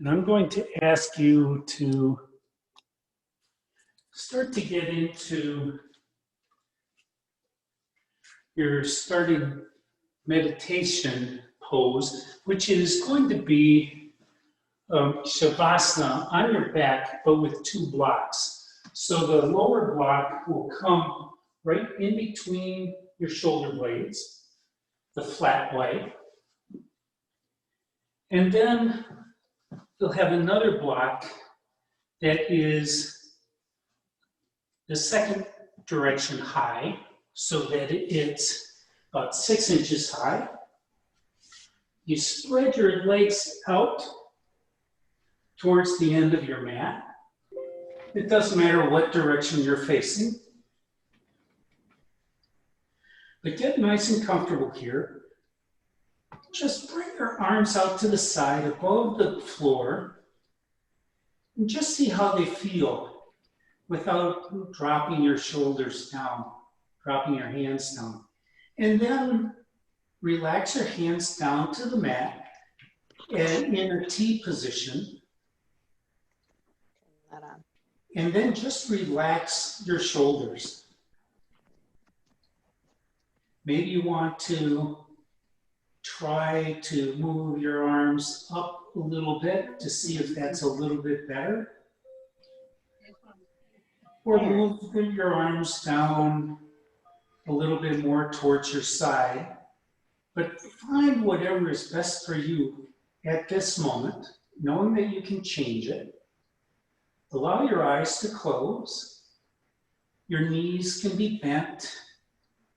And I'm going to ask you to start to get into your starting meditation pose, which is going to be Shavasana on your back, but with two blocks. So the lower block will come right in between your shoulder blades, the flat leg. And then you'll have another block that is the second direction high, so that it's about 6 inches high. You spread your legs out towards the end of your mat. It doesn't matter what direction you're facing. But get nice and comfortable here. Just bring your arms out to the side above the floor and just see how they feel without dropping your shoulders down, dropping your hands down. And then relax your hands down to the mat and in a T position. And then just relax your shoulders. Maybe you want to try to move your arms up a little bit to see if that's a little bit better. Or move your arms down a little bit more towards your side. But find whatever is best for you at this moment, knowing that you can change it. Allow your eyes to close. Your knees can be bent.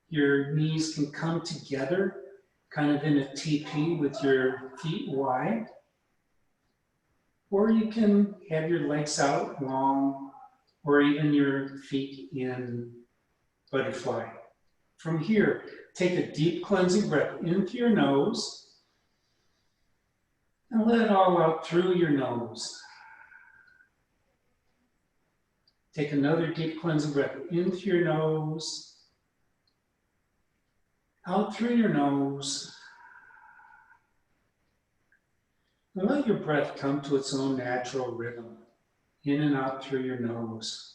Your knees can come together, kind of in a TP with your feet wide. Or you can have your legs out long, or even your feet in butterfly. From here, take a deep cleansing breath in through your nose and let it all out through your nose. Take another deep cleansing breath in through your nose, out through your nose. And let your breath come to its own natural rhythm, in and out through your nose.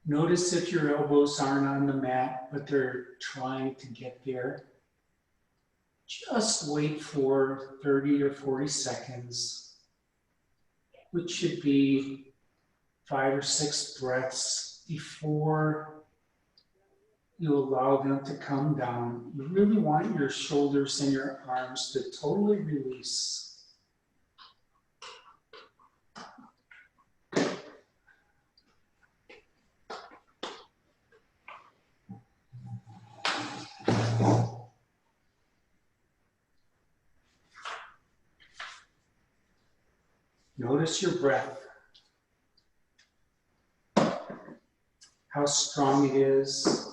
Notice if your elbows aren't on the mat, but they're trying to get there. Just wait for 30 or 40 seconds, which should be 5 or 6 breaths before you allow them to come down. You really want your shoulders and your arms to totally release. Notice your breath, how strong it is.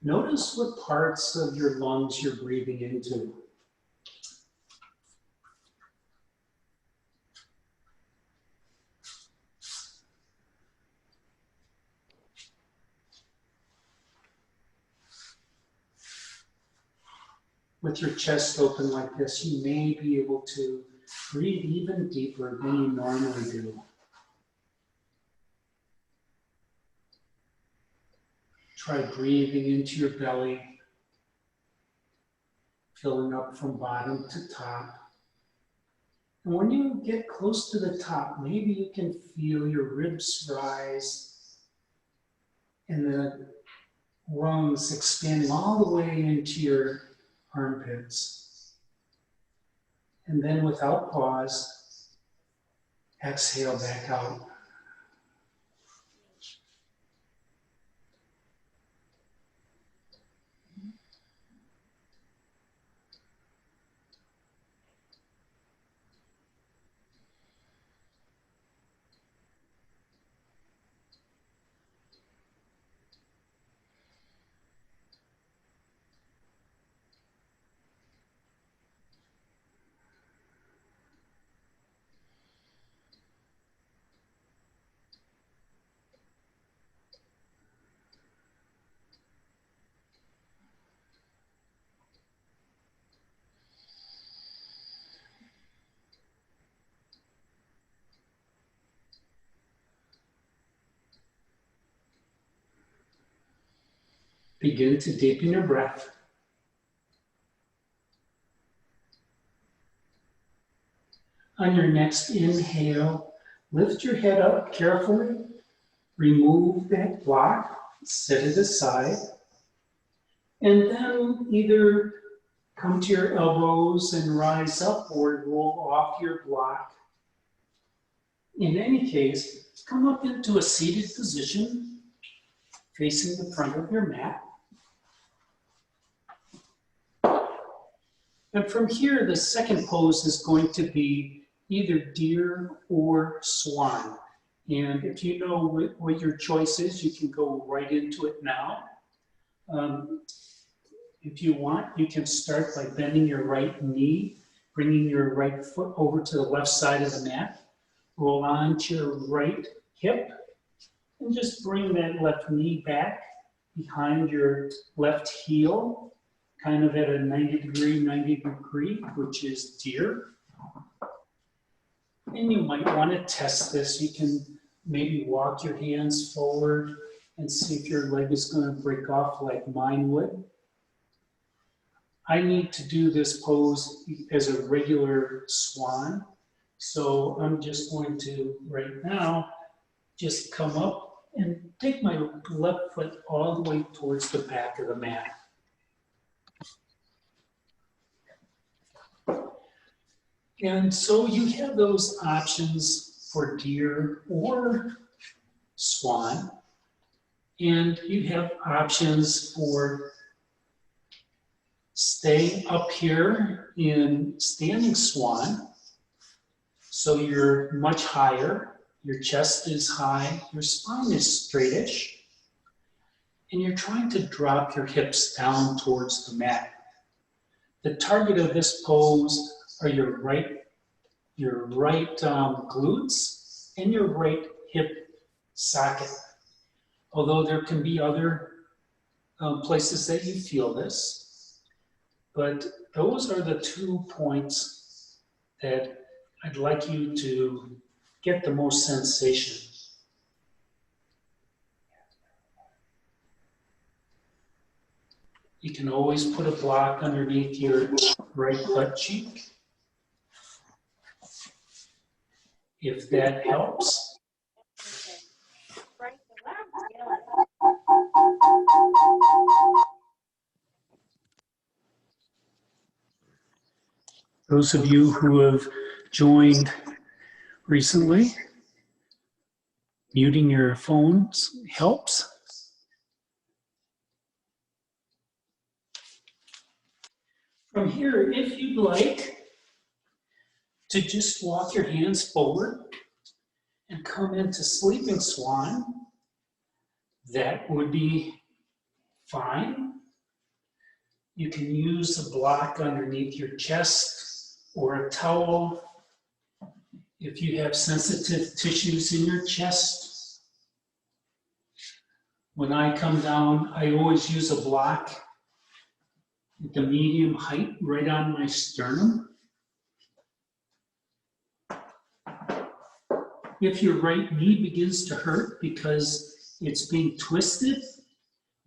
Notice what parts of your lungs you're breathing into. With your chest open like this, you may be able to breathe even deeper than you normally do. Try breathing into your belly, filling up from bottom to top. And when you get close to the top, maybe you can feel your ribs rise and the lungs expanding all the way into your armpits. And then without pause, exhale back out. Begin to deepen your breath. On your next inhale, lift your head up carefully, remove that block, set it aside, and then either come to your elbows and rise up or roll off your block. In any case, come up into a seated position facing the front of your mat. And from here, the second pose is going to be either deer or swan. And if you know what your choice is, you can go right into it now. If you want, you can start by bending your right knee, bringing your right foot over to the left side of the mat. Roll on to your right hip, and just bring that left knee back behind your left heel, kind of at a 90 degree, which is deer. And you might want to test this. You can maybe walk your hands forward and see if your leg is going to break off like mine would. I need to do this pose as a regular swan. So I'm just going to, right now, just come up and take my left foot all the way towards the back of the mat. And so you have those options for deer or swan. And you have options for staying up here in standing swan. So you're much higher, your chest is high, your spine is straightish, and you're trying to drop your hips down towards the mat. The target of this pose are your right glutes and your right hip socket. Although there can be other places that you feel this, but those are the 2 points that I'd like you to get the most sensation. You can always put a block underneath your right butt cheek, if that helps. Those of you who have joined recently, muting your phones helps. From here, if you'd like to just walk your hands forward and come into sleeping swan, that would be fine. You can use a block underneath your chest or a towel. If you have sensitive tissues in your chest, when I come down, I always use a block at the medium height right on my sternum. If your right knee begins to hurt because it's being twisted,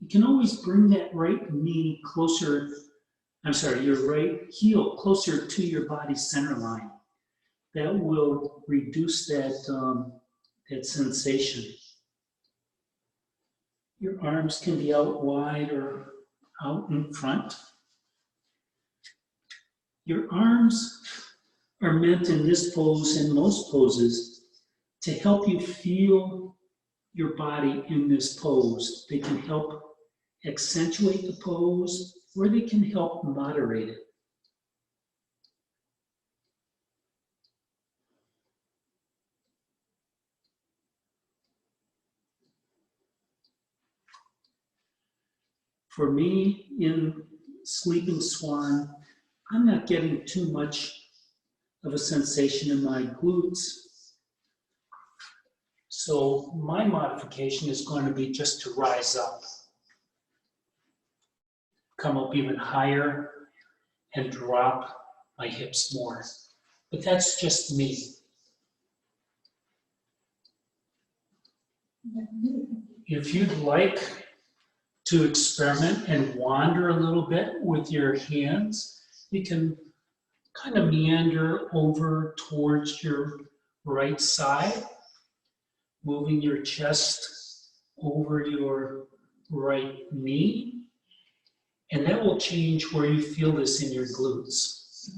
you can always bring that right knee closer, your right heel closer to your body center line. That will reduce that sensation. Your arms can be out wide or out in front. Your arms are meant in this pose and most poses to help you feel your body in this pose. They can help accentuate the pose, or they can help moderate it. For me, in sleeping swan, I'm not getting too much of a sensation in my glutes. So my modification is going to be just to rise up, come up even higher, and drop my hips more. But that's just me. If you'd like to experiment and wander a little bit with your hands, you can kind of meander over towards your right side, moving your chest over your right knee, and that will change where you feel this in your glutes.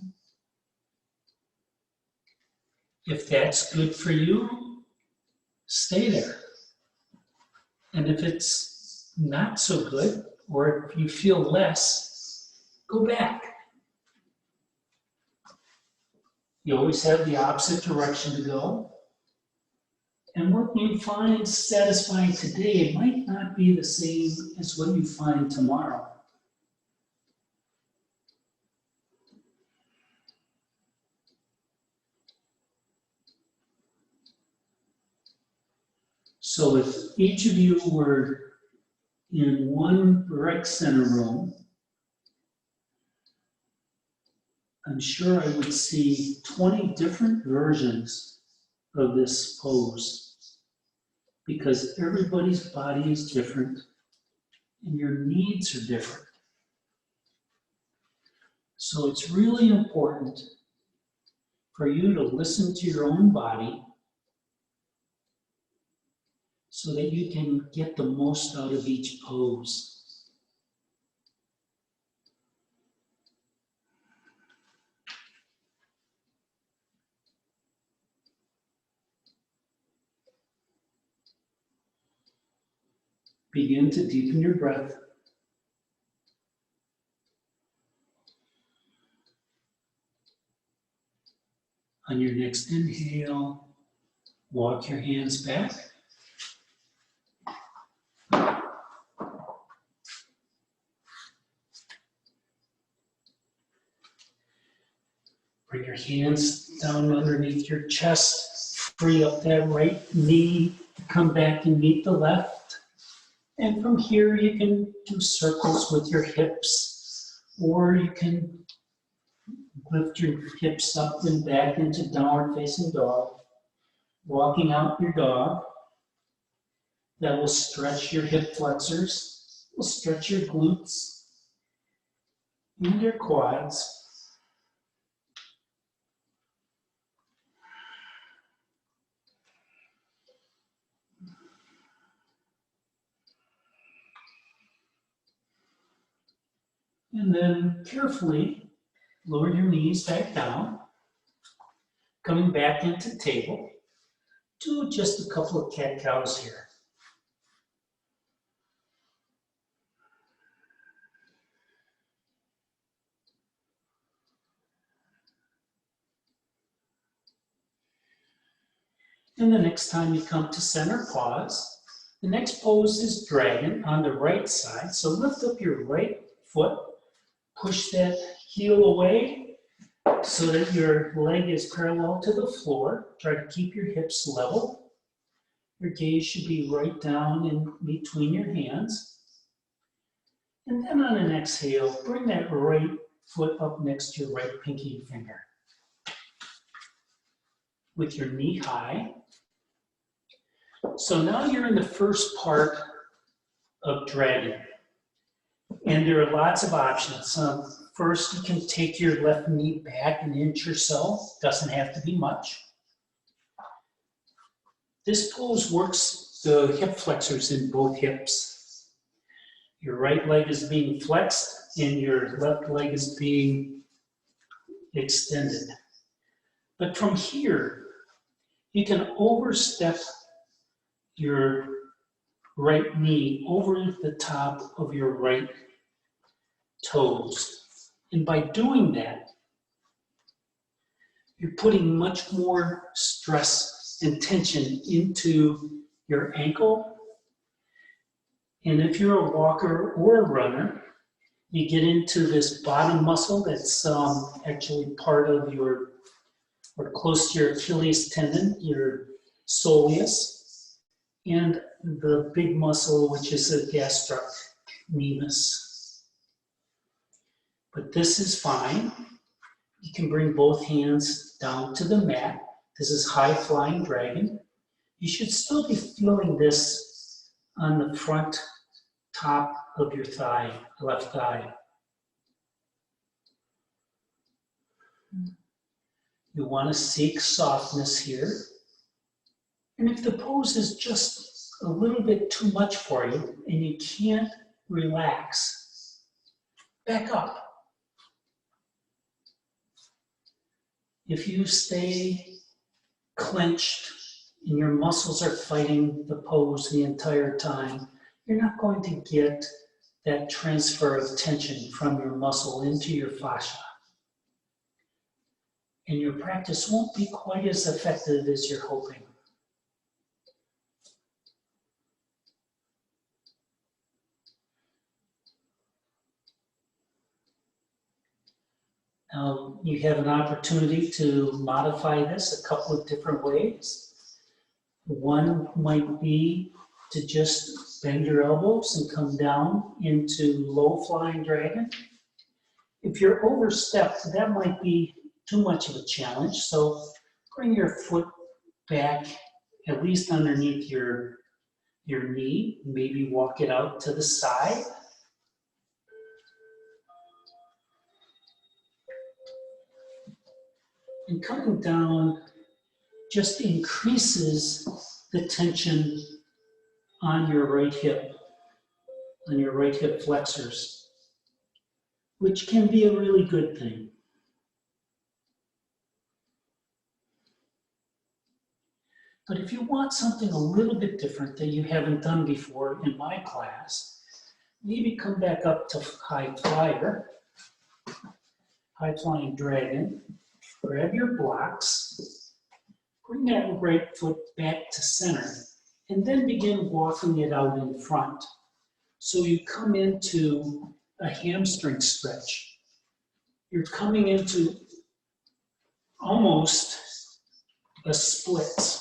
If that's good for you, stay there. And if it's not so good, or if you feel less, go back. You always have the opposite direction to go. And what you find satisfying today might not be the same as what you find tomorrow. So if each of you were in one rec center room, I'm sure I would see 20 different versions of this pose, because everybody's body is different and your needs are different. So it's really important for you to listen to your own body so that you can get the most out of each pose. Begin to deepen your breath. On your next inhale, walk your hands back. Bring your hands down underneath your chest. Free up that right knee. Come back and meet the left. And from here, you can do circles with your hips, or you can lift your hips up and back into downward facing dog. Walking out your dog. That will stretch your hip flexors, will stretch your glutes and your quads. And then carefully lower your knees back down, coming back into table. Do just a couple of cat-cows here. And the next time you come to center, pause. The next pose is dragon on the right side. So lift up your right foot, push that heel away so that your leg is parallel to the floor. Try to keep your hips level. Your gaze should be right down in between your hands. And then on an exhale, bring that right foot up next to your right pinky finger. With your knee high. So now you're in the first part of dragon. And there are lots of options. First, you can take your left knee back an inch or so. Doesn't have to be much. This pose works the hip flexors in both hips. Your right leg is being flexed and your left leg is being extended. But from here, you can overstep your right knee over the top of your right toes. And by doing that, you're putting much more stress and tension into your ankle. And if you're a walker or a runner, you get into this bottom muscle that's actually part of your, or close to your Achilles tendon, your soleus, and the big muscle, which is a gastrocnemius. But this is fine. You can bring both hands down to the mat. This is high flying dragon. You should still be feeling this on the front top of your thigh, left thigh. You want to seek softness here. And if the pose is just a little bit too much for you and you can't relax, back up. If you stay clenched and your muscles are fighting the pose the entire time, you're not going to get that transfer of tension from your muscle into your fascia. And your practice won't be quite as effective as you're hoping. Now, you have an opportunity to modify this a couple of different ways. One might be to just bend your elbows and come down into low flying dragon. If you're overstepped, that might be too much of a challenge. So bring your foot back at least underneath your knee. Maybe walk it out to the side. And coming down just increases the tension on your right hip flexors, which can be a really good thing. But if you want something a little bit different that you haven't done before in my class, maybe come back up to high flyer, high flying dragon. Grab your blocks, bring that right foot back to center, and then begin walking it out in front. So you come into a hamstring stretch. You're coming into almost a split.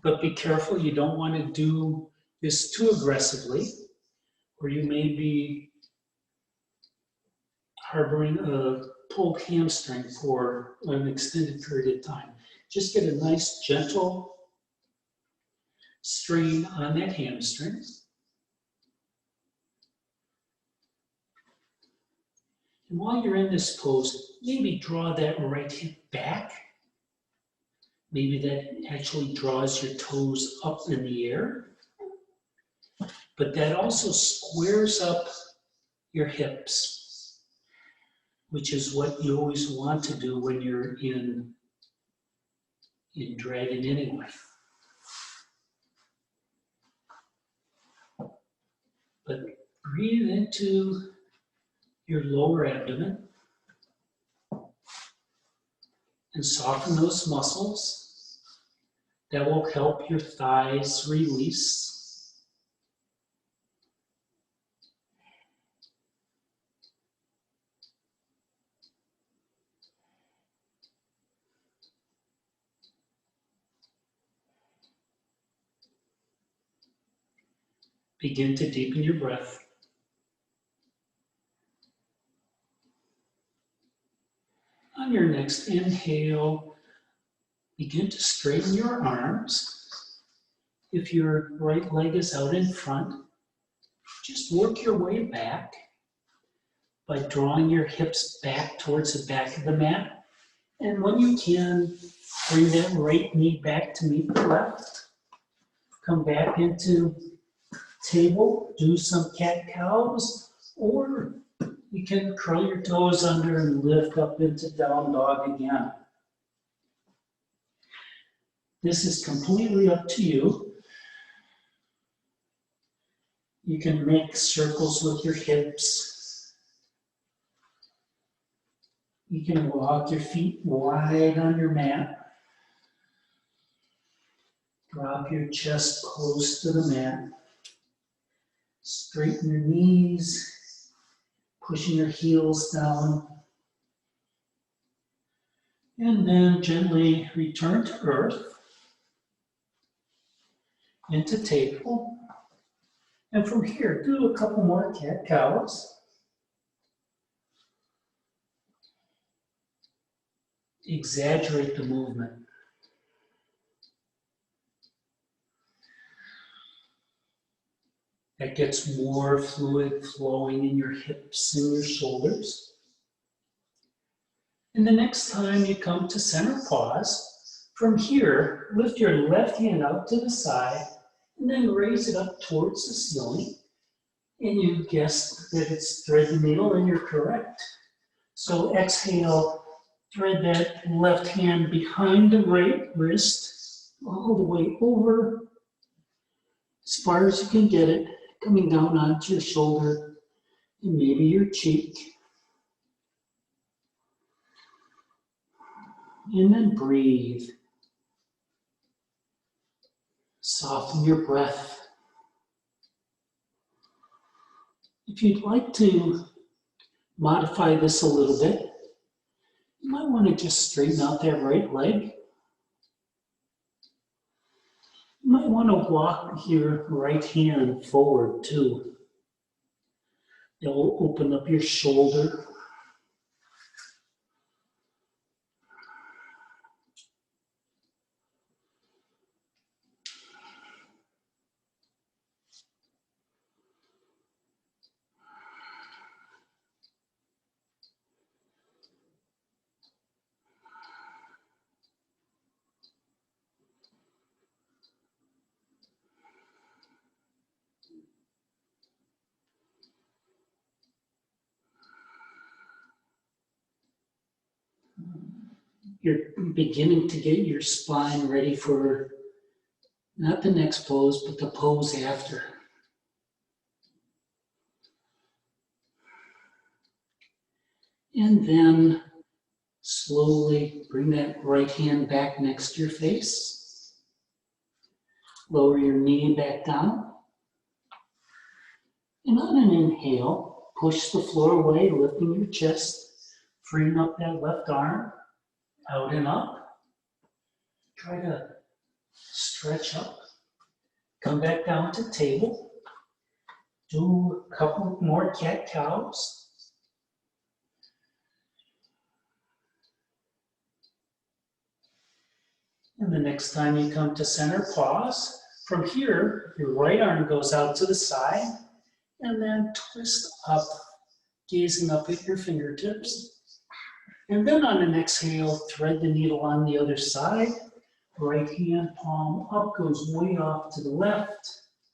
But be careful, you don't want to do this too aggressively, or you may be harboring a pulled hamstring for an extended period of time. Just get a nice gentle strain on that hamstring. And while you're in this pose, maybe draw that right hip back. Maybe that actually draws your toes up in the air. But that also squares up your hips, which is what you always want to do when you're in dragon anyway. But breathe into your lower abdomen and soften those muscles. That will help your thighs release. Begin to deepen your breath. On your next inhale, begin to straighten your arms. If your right leg is out in front, just work your way back by drawing your hips back towards the back of the mat. And when you can, bring that right knee back to meet the left. Come back into table, do some cat-cows, or you can curl your toes under and lift up into down dog again. This is completely up to you. You can make circles with your hips. You can walk your feet wide on your mat. Drop your chest close to the mat. Straighten your knees, pushing your heels down. And then gently return to earth, into table. And from here, do a couple more cat-cows. Exaggerate the movement. That gets more fluid flowing in your hips and your shoulders. And the next time you come to center pause, from here, lift your left hand out to the side and then raise it up towards the ceiling. And you guessed that it's thread the needle and you're correct. So exhale, thread that left hand behind the right wrist, all the way over, as far as you can get it, coming down onto your shoulder and maybe your cheek. And then breathe. Soften your breath. If you'd like to modify this a little bit, you might want to just straighten out that right leg. You might want to walk your right hand forward too. It'll open up your shoulder. You're beginning to get your spine ready for not the next pose, but the pose after. And then slowly bring that right hand back next to your face. Lower your knee back down. And on an inhale, push the floor away, lifting your chest, freeing up that left arm, out and up. Try to stretch up. Come back down to table. Do a couple more cat-cows. And the next time you come to center, pause. From here, your right arm goes out to the side, and then twist up, gazing up at your fingertips. And then on an exhale, thread the needle on the other side. Right hand palm up goes way off to the left,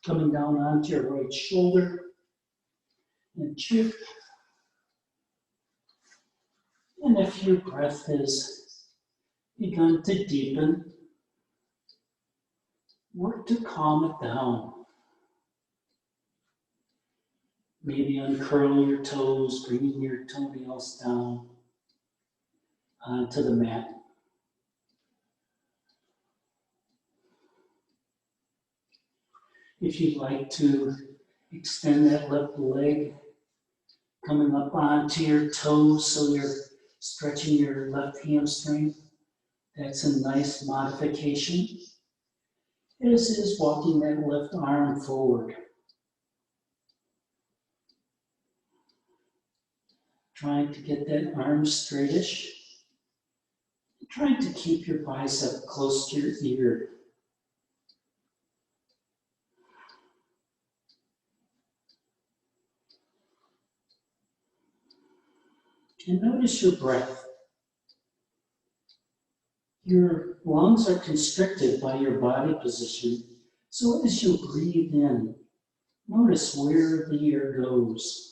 coming down onto your right shoulder and cheek. And if your breath has begun to deepen, work to calm it down. Maybe uncurl your toes, bringing your toenails down onto the mat. If you'd like to extend that left leg, coming up onto your toes so you're stretching your left hamstring, that's a nice modification. As is walking that left arm forward. Trying to get that arm straightish. Trying to keep your bicep close to your ear. And notice your breath. Your lungs are constricted by your body position. So as you breathe in, notice where the air goes.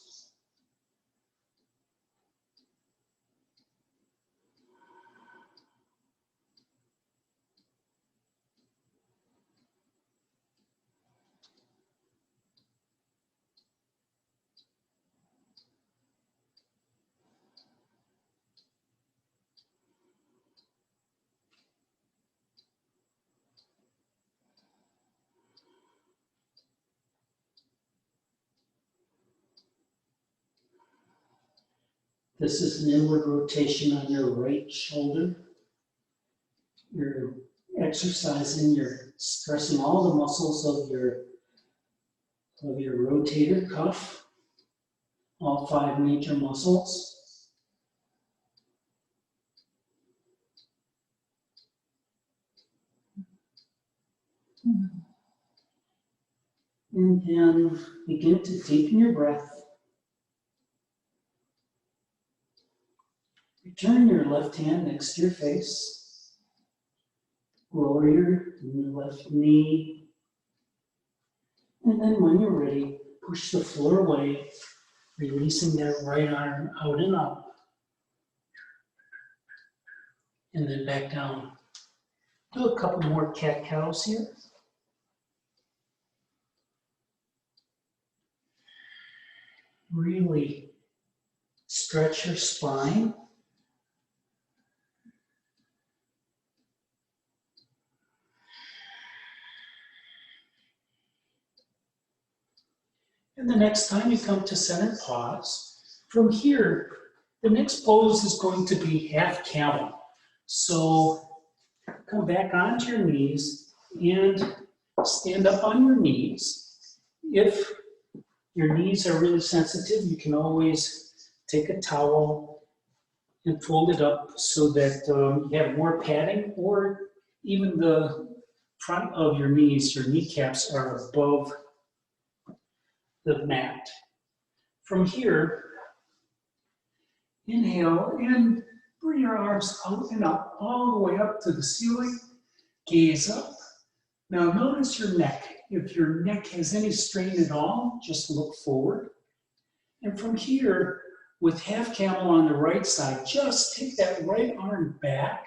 This is an inward rotation on your right shoulder. You're exercising, you're stressing all the muscles of your rotator cuff, all 5 major muscles. And then begin to deepen your breath. Return your left hand next to your face. Lower your left knee. And then when you're ready, push the floor away, releasing that right arm out and up. And then back down. Do a couple more cat-cows here. Really stretch your spine. And the next time you come to center, pause. From here, the next pose is going to be half camel. So come back onto your knees and stand up on your knees. If your knees are really sensitive, you can always take a towel and fold it up so that you have more padding, or even the front of your knees, your kneecaps are above the mat. From here, inhale and bring your arms out and up, all the way up to the ceiling. Gaze up. Now notice your neck. If your neck has any strain at all, just look forward. And from here, with half camel on the right side, just take that right arm back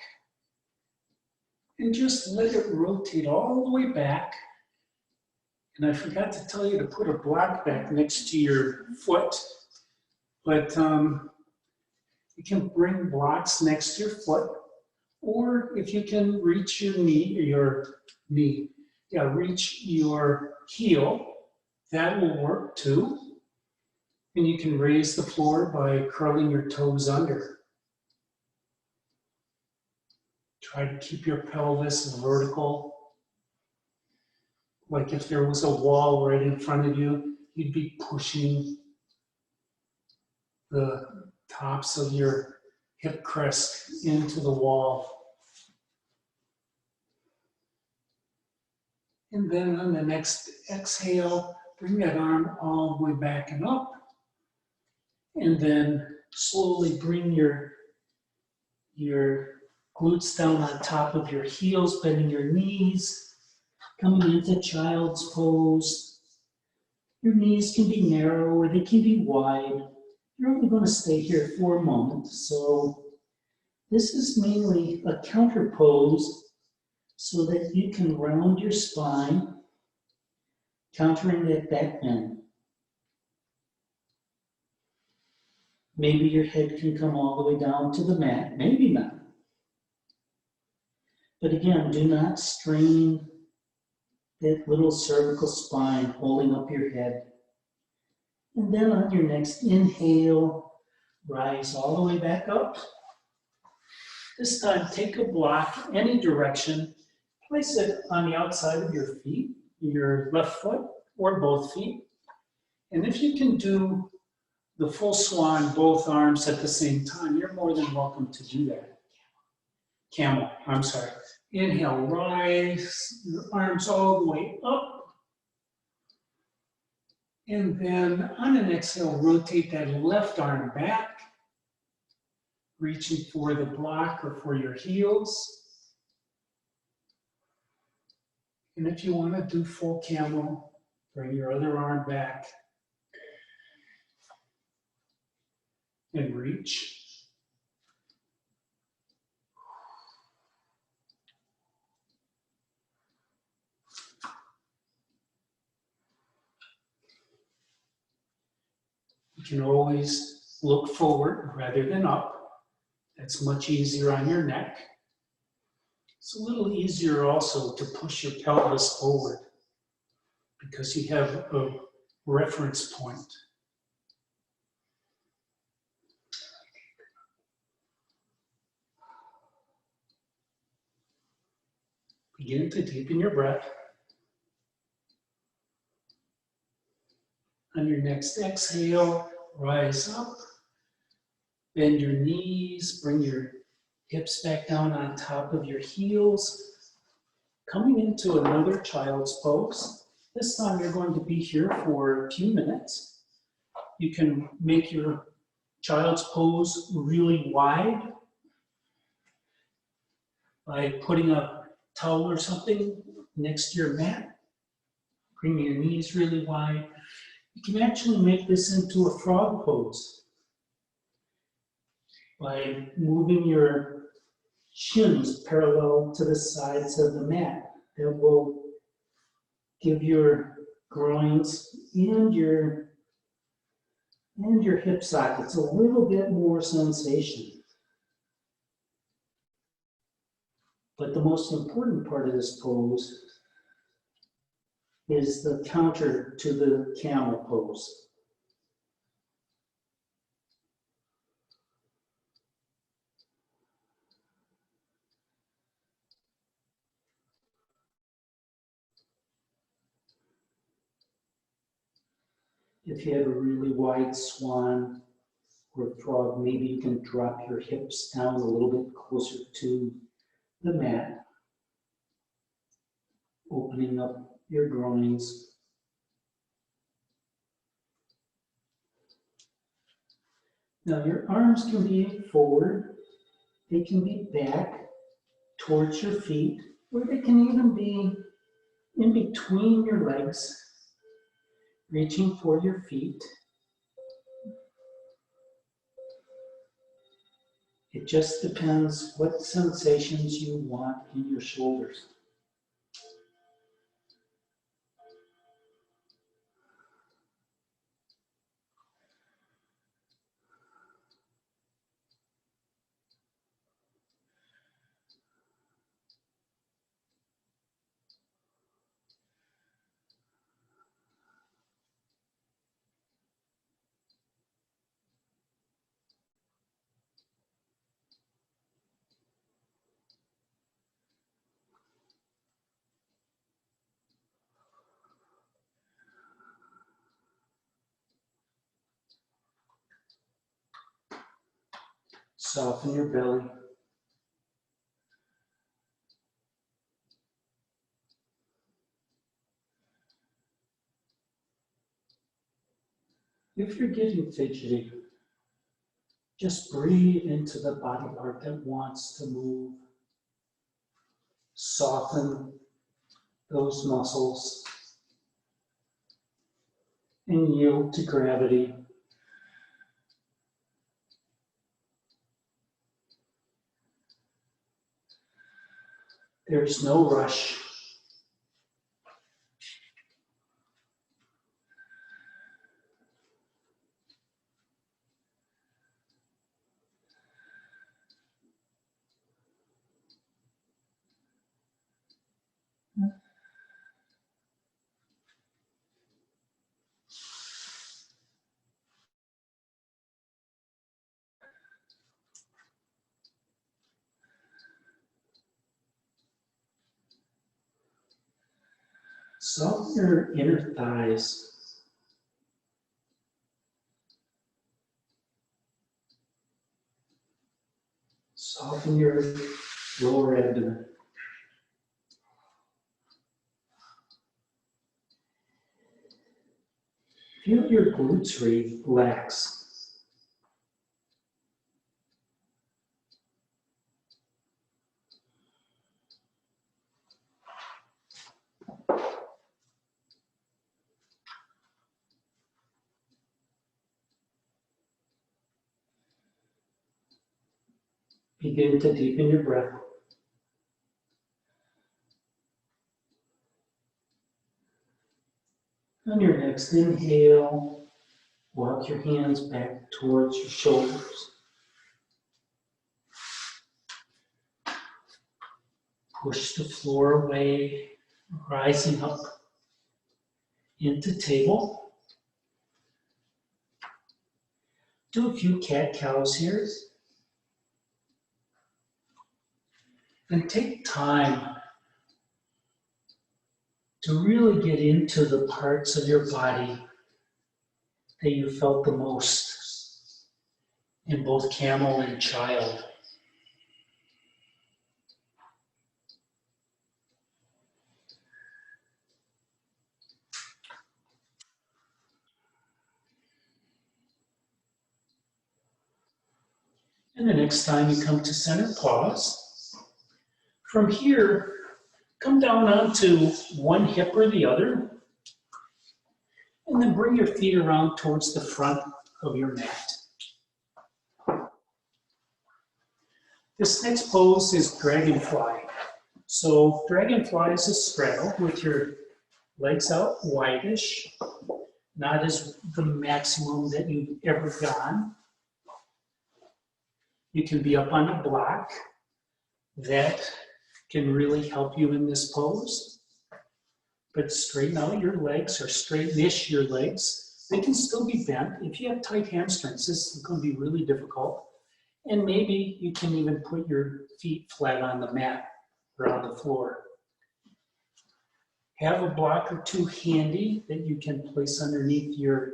and just let it rotate all the way back. And I forgot to tell you to put a block back next to your foot, but you can bring blocks next to your foot, or if you can reach reach your heel, that will work too. And you can raise the floor by curling your toes under. Try to keep your pelvis vertical. Like if there was a wall right in front of you, you'd be pushing the tops of your hip crest into the wall. And then on the next exhale, bring that arm all the way back and up. And then slowly bring your glutes down on top of your heels, bending your knees, coming into child's pose. Your knees can be narrow or they can be wide. You're only going to stay here for a moment. So this is mainly a counter pose so that you can round your spine, countering that back bend. Maybe your head can come all the way down to the mat, maybe not. But again, do not strain that little cervical spine holding up your head. And then on your next inhale, rise all the way back up. This time, take a block any direction, place it on the outside of your feet, your left foot or both feet. And if you can do the full swan, both arms at the same time, you're more than welcome to do that. Camel, I'm sorry. Inhale, rise, your arms all the way up. And then on an exhale, rotate that left arm back, reaching for the block or for your heels. And if you want to do full camel, bring your other arm back and reach. You can always look forward rather than up. That's much easier on your neck. It's a little easier also to push your pelvis forward because you have a reference point. Begin to deepen your breath. On your next exhale, rise up, bend your knees, bring your hips back down on top of your heels, coming into another child's pose. This time you're going to be here for a few minutes. You can make your child's pose really wide by putting a towel or something next to your mat. Bring your knees really wide. You can actually make this into a frog pose by moving your shins parallel to the sides of the mat. That will give your groins and your hip sockets a little bit more sensation. But the most important part of this pose is the counter to the camel pose. If you have a really wide swan or frog, maybe you can drop your hips down a little bit closer to the mat, opening up your groins. Now your arms can be forward, they can be back towards your feet, or they can even be in between your legs, reaching for your feet. It just depends what sensations you want in your shoulders. Soften your belly. If you're getting fidgety, just breathe into the body part that wants to move. Soften those muscles and yield to gravity. There's no rush. Soften your inner thighs. Soften your lower abdomen. Feel your glutes relax. Begin to deepen your breath. On your next inhale, walk your hands back towards your shoulders. Push the floor away, rising up into table. Do a few cat-cows here. And take time to really get into the parts of your body that you felt the most in both camel and child. And the next time you come to center, pause. From here, come down onto one hip or the other, and then bring your feet around towards the front of your mat. This next pose is dragonfly. So dragonfly is a straddle with your legs out wide-ish, not as the maximum that you've ever gone. You can be up on a block. That can really help you in this pose. But straighten out your legs, or straighten-ish your legs. They can still be bent. If you have tight hamstrings, this is going to be really difficult. And maybe you can even put your feet flat on the mat or on the floor. Have a block or two handy that you can place underneath your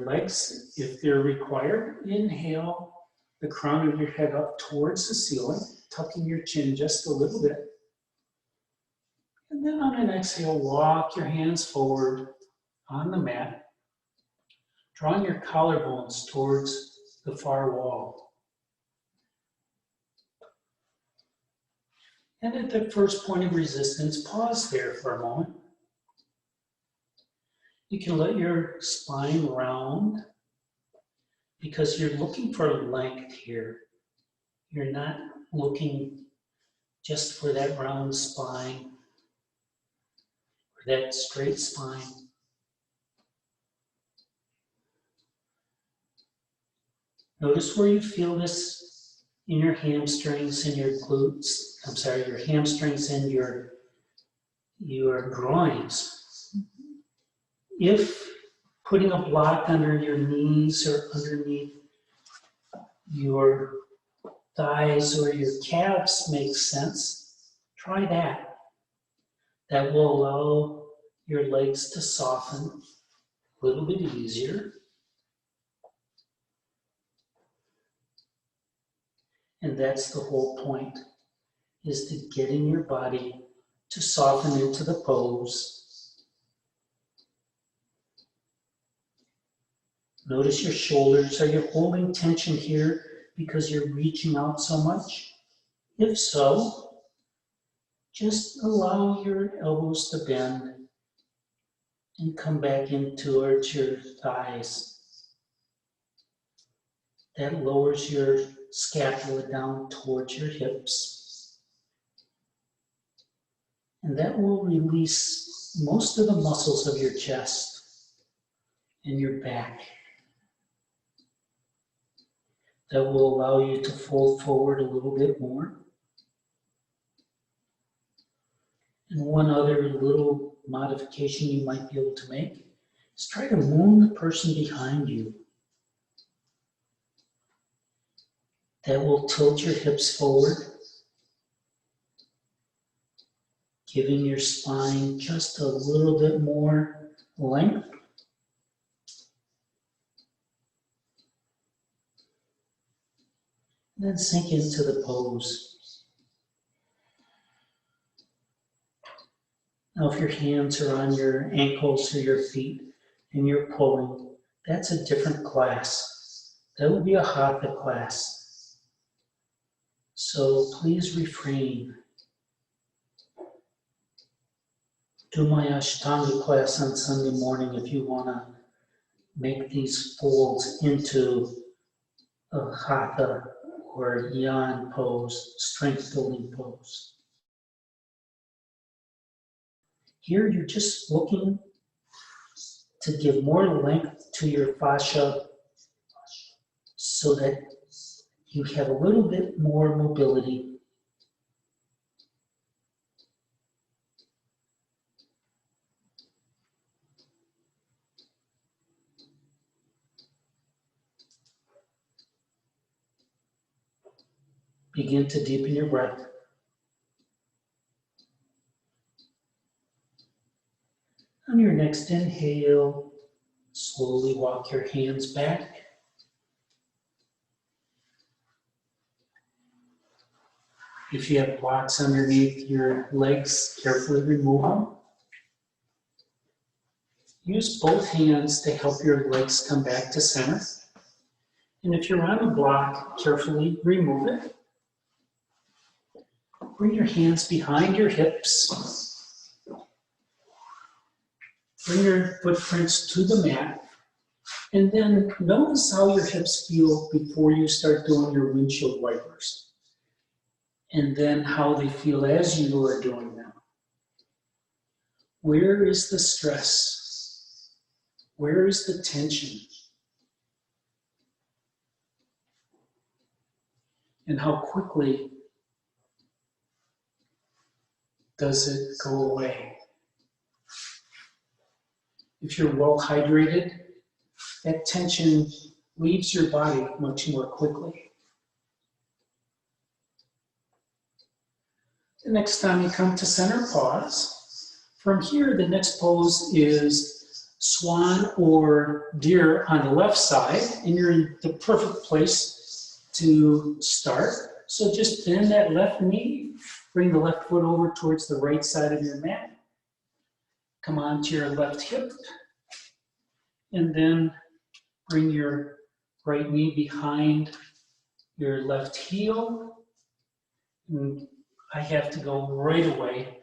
legs if they're required. Inhale the crown of your head up towards the ceiling, tucking your chin just a little bit. And then on an exhale, walk your hands forward on the mat, drawing your collarbones towards the far wall. And at the first point of resistance, pause there for a moment. You can let your spine round because you're looking for length here. You're not looking just for that round spine or that straight spine. Notice where you feel this in your hamstrings and your glutes. I'm sorry, your hamstrings and your groins. If putting a block under your knees or underneath your thighs or your calves makes sense, try that. That will allow your legs to soften a little bit easier. And that's the whole point, is to getting your body to soften into the pose. Notice your shoulders. Are you holding tension here because you're reaching out so much? If so, just allow your elbows to bend and come back in towards your thighs. That lowers your scapula down towards your hips. And that will release most of the muscles of your chest and your back. That will allow you to fold forward a little bit more. And one other little modification you might be able to make is try to moon the person behind you. That will tilt your hips forward, giving your spine just a little bit more length. And then sink into the pose. Now if your hands are on your ankles or your feet and you're pulling, that's a different class. That would be a hatha class. So please refrain. Do my Ashtanga class on Sunday morning if you want to make these folds into a hatha or yan pose, strength building pose. Here you're just looking to give more length to your fascia so that you have a little bit more mobility. Begin to deepen your breath. On your next inhale, slowly walk your hands back. If you have blocks underneath your legs, carefully remove them. Use both hands to help your legs come back to center. And if you're on a block, carefully remove it. Bring your hands behind your hips. Bring your footprints to the mat. And then notice how your hips feel before you start doing your windshield wipers. And then how they feel as you are doing them. Where is the stress? Where is the tension? And how quickly does it go away? If you're well hydrated, that tension leaves your body much more quickly. The next time you come to center, pause. From here, the next pose is swan or deer on the left side, and you're in the perfect place to start. So just bend that left knee, bring the left foot over towards the right side of your mat. Come on to your left hip, and then bring your right knee behind your left heel. And I have to go right away,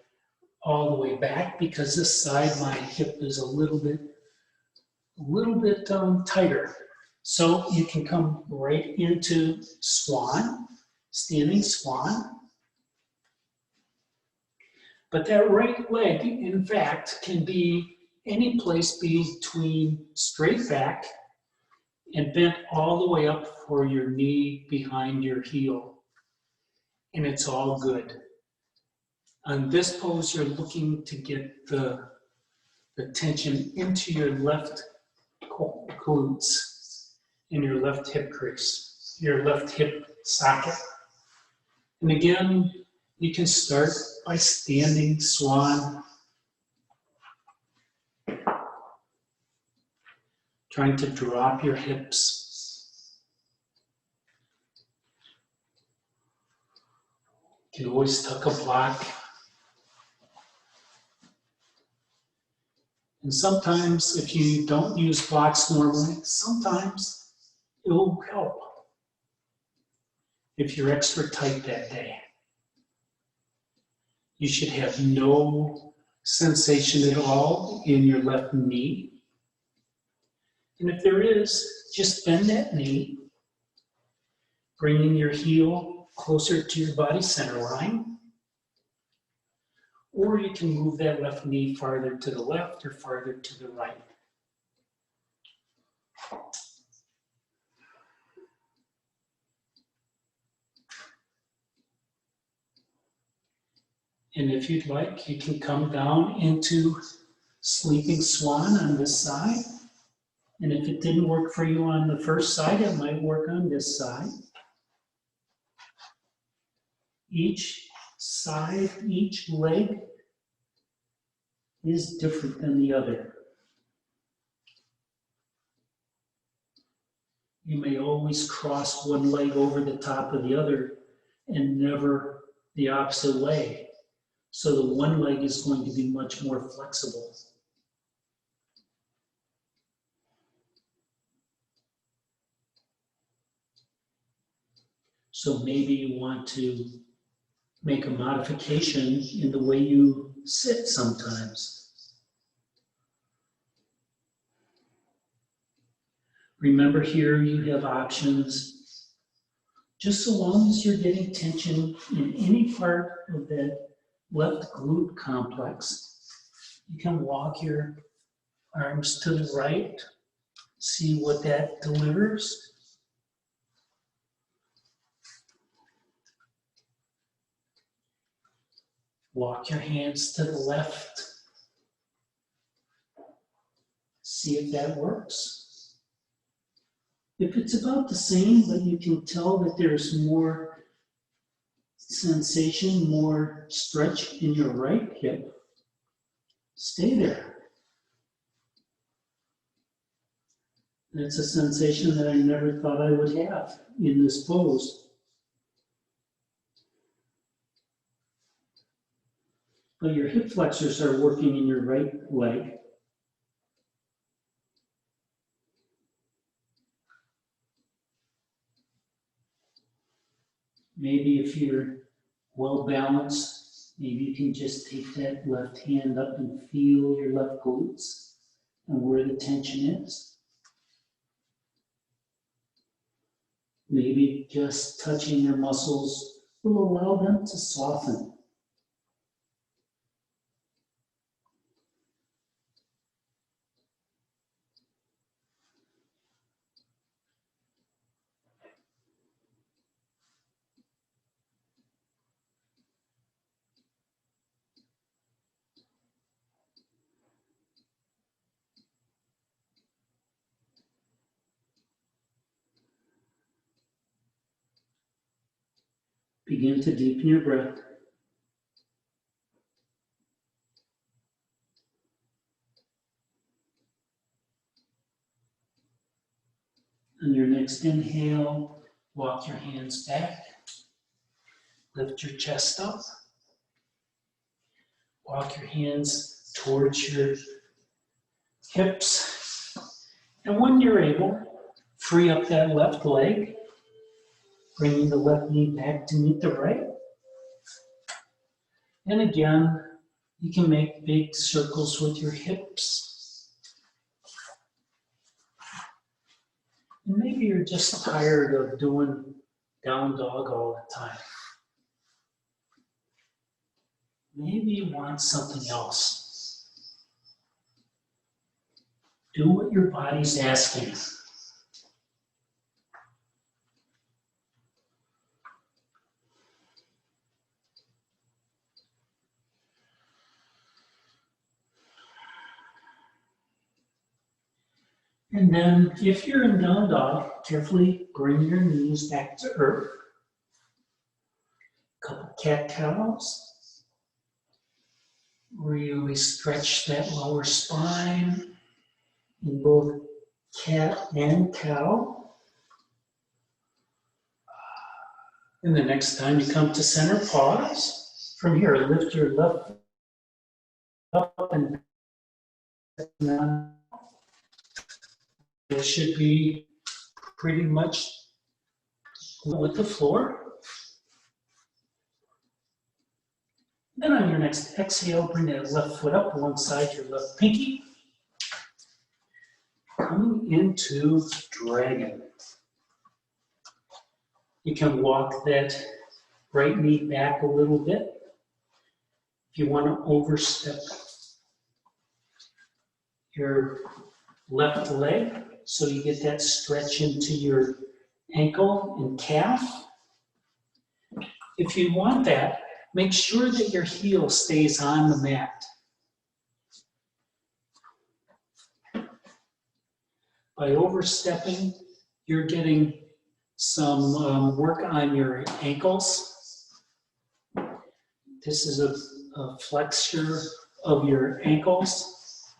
all the way back, because this side, my hip is a little bit tighter. So you can come right into swan, standing swan. But that right leg, in fact, can be any place between straight back and bent all the way up for your knee behind your heel. And it's all good. On this pose, you're looking to get the tension into your left glutes and your left hip crease, your left hip socket. And again, you can start by standing swan, trying to drop your hips. You can always tuck a block. And sometimes, if you don't use blocks normally, sometimes it will help if you're extra tight that day. You should have no sensation at all in your left knee. And if there is, just bend that knee, bringing your heel closer to your body center line. Or you can move that left knee farther to the left or farther to the right. And if you'd like, you can come down into sleeping swan on this side. And if it didn't work for you on the first side, it might work on this side. Each side, each leg is different than the other. You may always cross one leg over the top of the other and never the opposite way. So the one leg is going to be much more flexible. So maybe you want to make a modification in the way you sit sometimes. Remember, here you have options. Just so long as you're getting tension in any part of that left glute complex, you can walk your arms to the right, see what that delivers. Walk your hands to the left. See if that works. If it's about the same, but you can tell that there's more sensation, more stretch in your right hip, stay there. That's a sensation that I never thought I would have in this pose. But your hip flexors are working in your right leg. Maybe if you're well balanced, maybe you can just take that left hand up and feel your left glutes and where the tension is. Maybe just touching your muscles will allow them to soften. Begin to deepen your breath. On your next inhale, walk your hands back. Lift your chest up. Walk your hands towards your hips. And when you're able, free up that left leg, bringing the left knee back to meet the right. And again, you can make big circles with your hips. And maybe you're just tired of doing down dog all the time. Maybe you want something else. Do what your body's asking. And then, if you're in down dog, carefully bring your knees back to earth. Couple cat-cows. Really stretch that lower spine in both cat and cow. And the next time you come to center, pause. From here, lift your left up and down. It should be pretty much with the floor. Then on your next exhale, bring that left foot up alongside your left pinky. Coming into dragon. You can walk that right knee back a little bit. If you want to overstep your left leg, so you get that stretch into your ankle and calf. If you want that, make sure that your heel stays on the mat. By overstepping, you're getting some work on your ankles. This is a flexure of your ankles.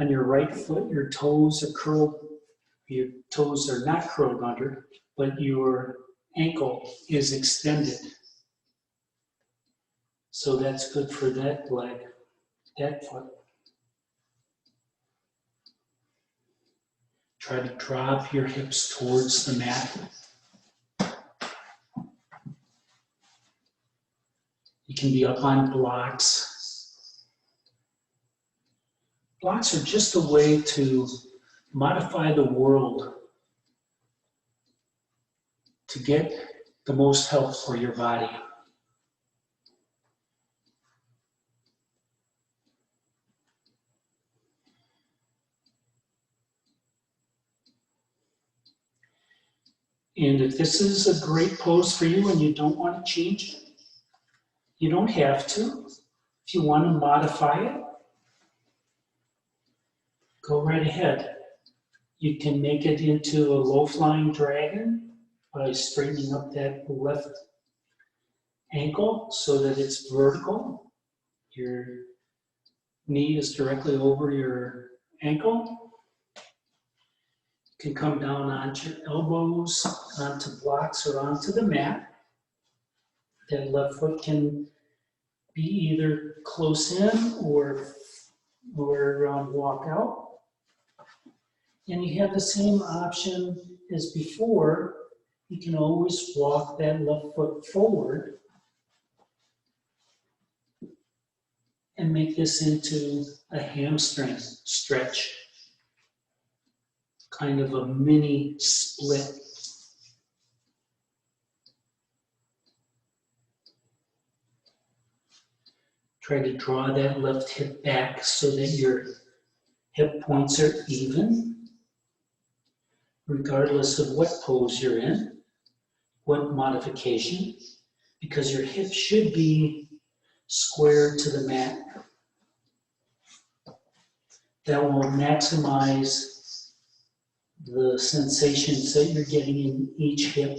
On your right foot, your toes are curled. Your toes are not curled under, but your ankle is extended. So that's good for that leg, that foot. Try to drop your hips towards the mat. You can be up on blocks. Blocks are just a way to modify the world to get the most help for your body. And if this is a great pose for you and you don't want to change it, you don't have to. If you want to modify it, go right ahead. You can make it into a low-flying dragon by straightening up that left ankle so that it's vertical. Your knee is directly over your ankle. You can come down onto your elbows, onto blocks, or onto the mat. That left foot can be either close in or walk out. And you have the same option as before You can always walk that left foot forward and make this into a hamstring stretch, kind of a mini split. Try to draw that left hip back so that your hip points are even, regardless of what pose you're in, what modification, because your hip should be square to the mat. That will maximize the sensations that you're getting in each hip.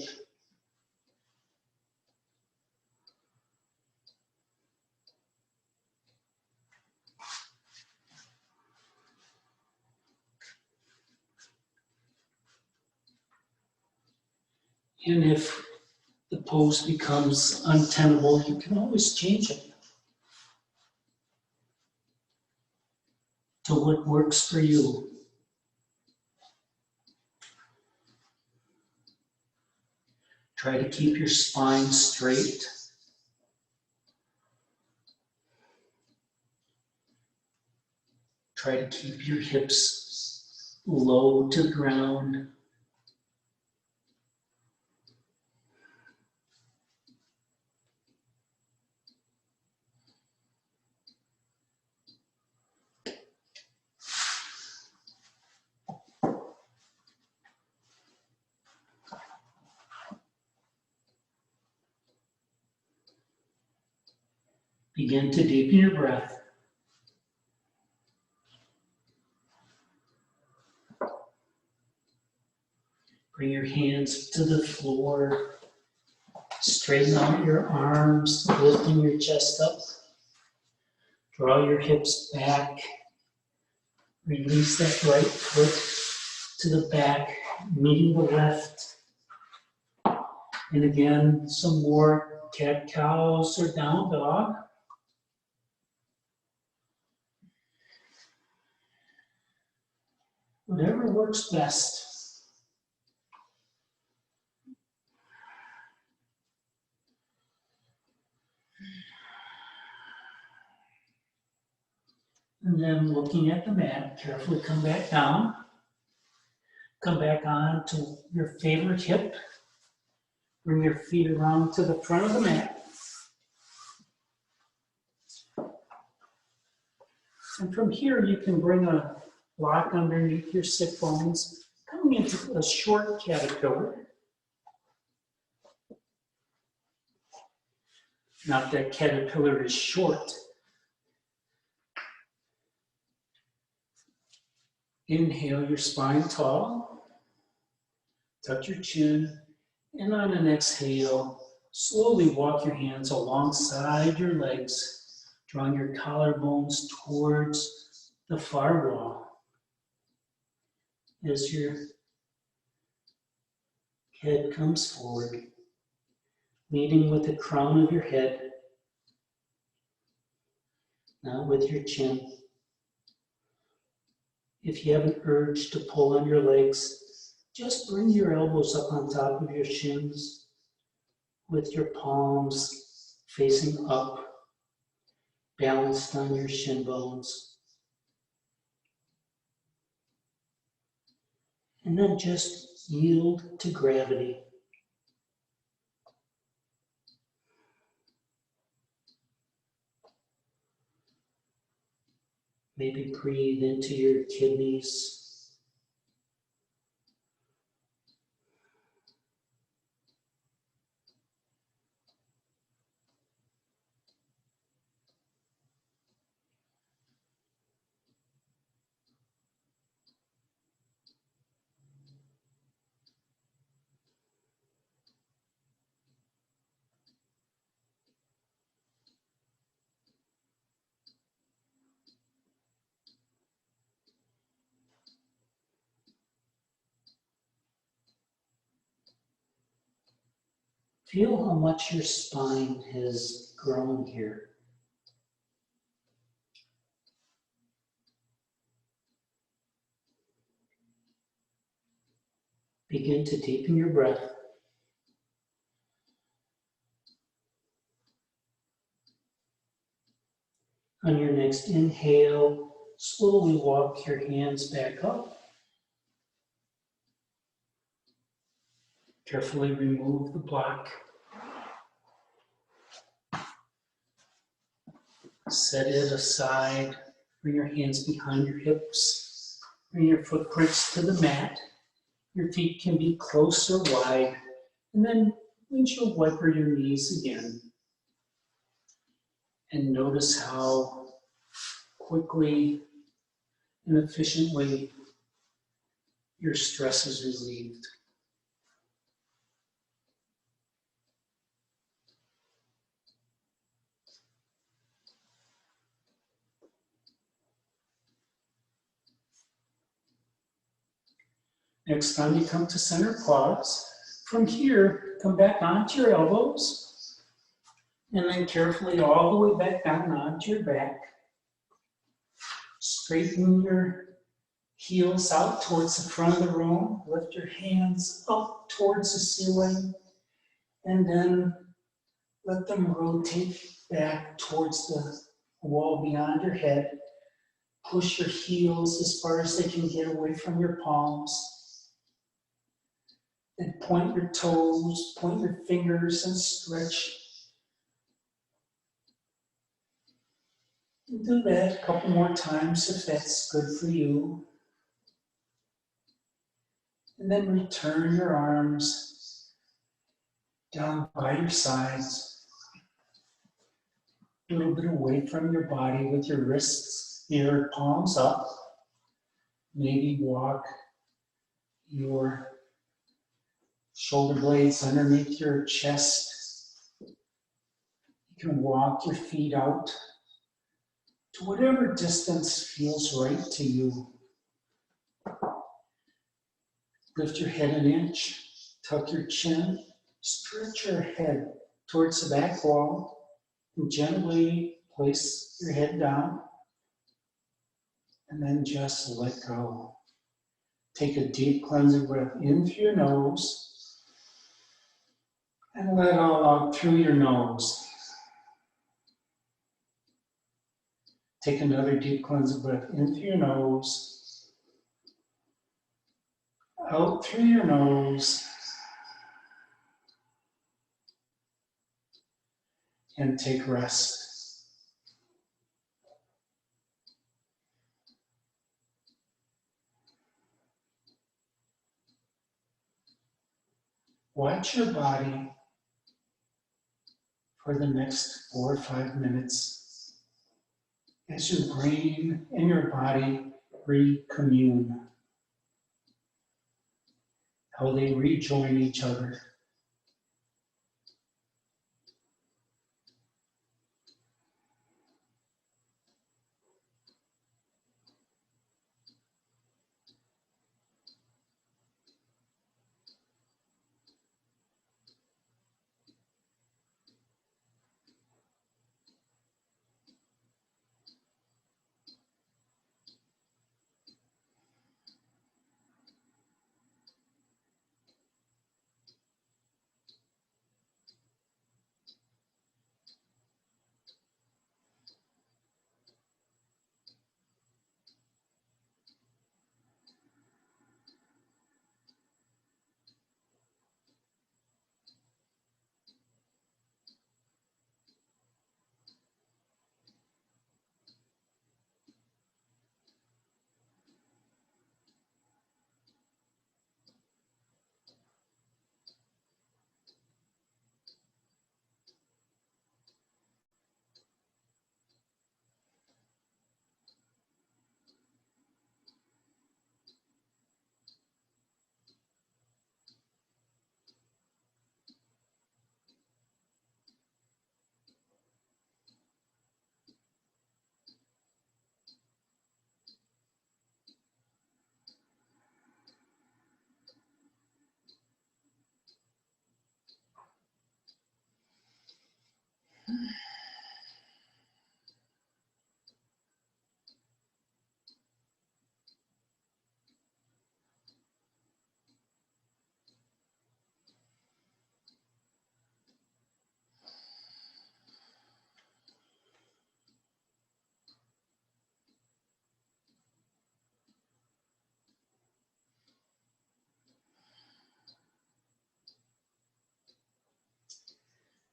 And if the pose becomes untenable, you can always change it to what works for you. Try to keep your spine straight. Try to keep your hips low to the ground. Begin to deepen your breath. Bring your hands to the floor. Straighten out your arms, lifting your chest up. Draw your hips back. Release that right foot to the back, meeting the left. And again, some more cat-cows or down dog. Whatever works best. And then looking at the mat, carefully come back down. Come back on to your favorite hip. Bring your feet around to the front of the mat. And from here, you can bring a block underneath your sit bones, coming into a short caterpillar. Not that caterpillar is short. Inhale your spine tall. Tuck your chin. And on an exhale, slowly walk your hands alongside your legs, drawing your collarbones towards the far wall. As your head comes forward, leading with the crown of your head, not with your chin. If you have an urge to pull on your legs, just bring your elbows up on top of your shins with your palms facing up, balanced on your shin bones. And then just yield to gravity. Maybe breathe into your kidneys. Feel how much your spine has grown here. Begin to deepen your breath. next inhale, slowly walk your hands back up. Carefully remove the block. Set it aside. Bring your hands behind your hips. Bring your footprints to the mat. Your feet can be close or wide. And then windshield wiper your knees again. And notice how quickly and efficiently your stress is relieved. Next time you come to center pause, from here, come back onto your elbows, and then carefully all the way back down onto your back. Straighten your heels out towards the front of the room. Lift your hands up towards the ceiling, and then let them rotate back towards the wall beyond your head. Push your heels as far as they can get away from your palms. And point your toes, point your fingers, and stretch. And do that a couple more times if that's good for you. And then return your arms down by your sides. A little bit away from your body with your wrists, your palms up. Maybe walk your shoulder blades underneath your chest. You can walk your feet out to whatever distance feels right to you. Lift your head an inch, tuck your chin, stretch your head towards the back wall, and gently place your head down, and then just let go. Take a deep cleansing breath in through your nose, and let all out through your nose. Take another deep cleansing breath in through your nose, out through your nose, and take rest. Watch your body for the next 4 or 5 minutes as your brain and your body recommune, how they rejoin each other.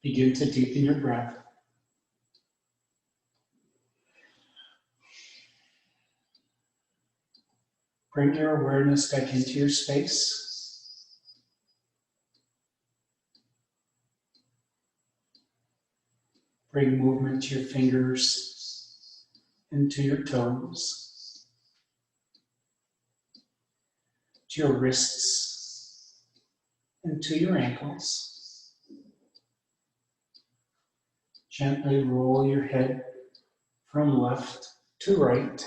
Begin to deepen your breath. Bring your awareness back into your space. Bring movement to your fingers and to your toes, to your wrists and to your ankles. Gently roll your head from left to right.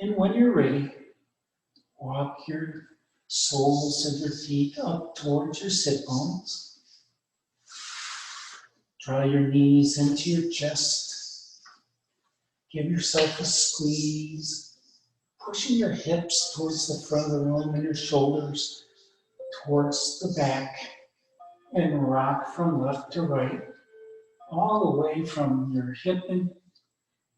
And when you're ready, walk your soles of your feet up towards your sit bones. Draw your knees into your chest. Give yourself a squeeze, pushing your hips towards the front of the room and your shoulders towards the back, and rock from left to right, all the way from your hip and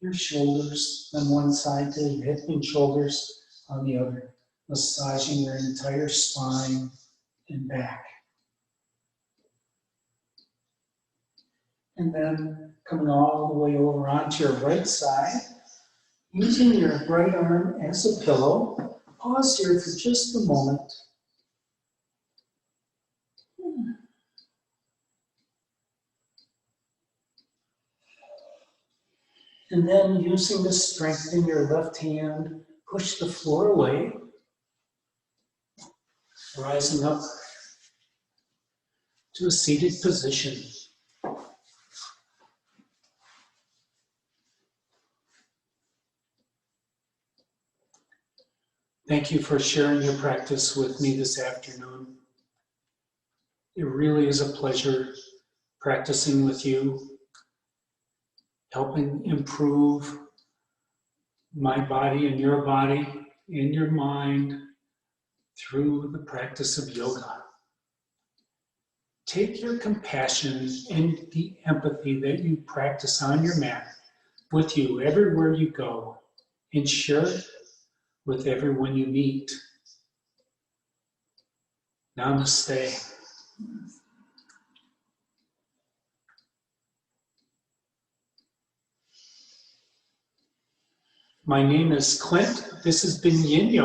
your shoulders on one side to your hip and shoulders on the other, massaging your entire spine and back. And then coming all the way over onto your right side, using your right arm as a pillow. Pause here for just a moment. And then using the strength in your left hand, push the floor away, rising up to a seated position. Thank you for sharing your practice with me this afternoon. It really is a pleasure practicing with you, helping improve my body and your mind through the practice of yoga. Take your compassion and the empathy that you practice on your mat with you everywhere you go and share it with everyone you meet. Namaste. My name is Clint. This has been Yin Yoga.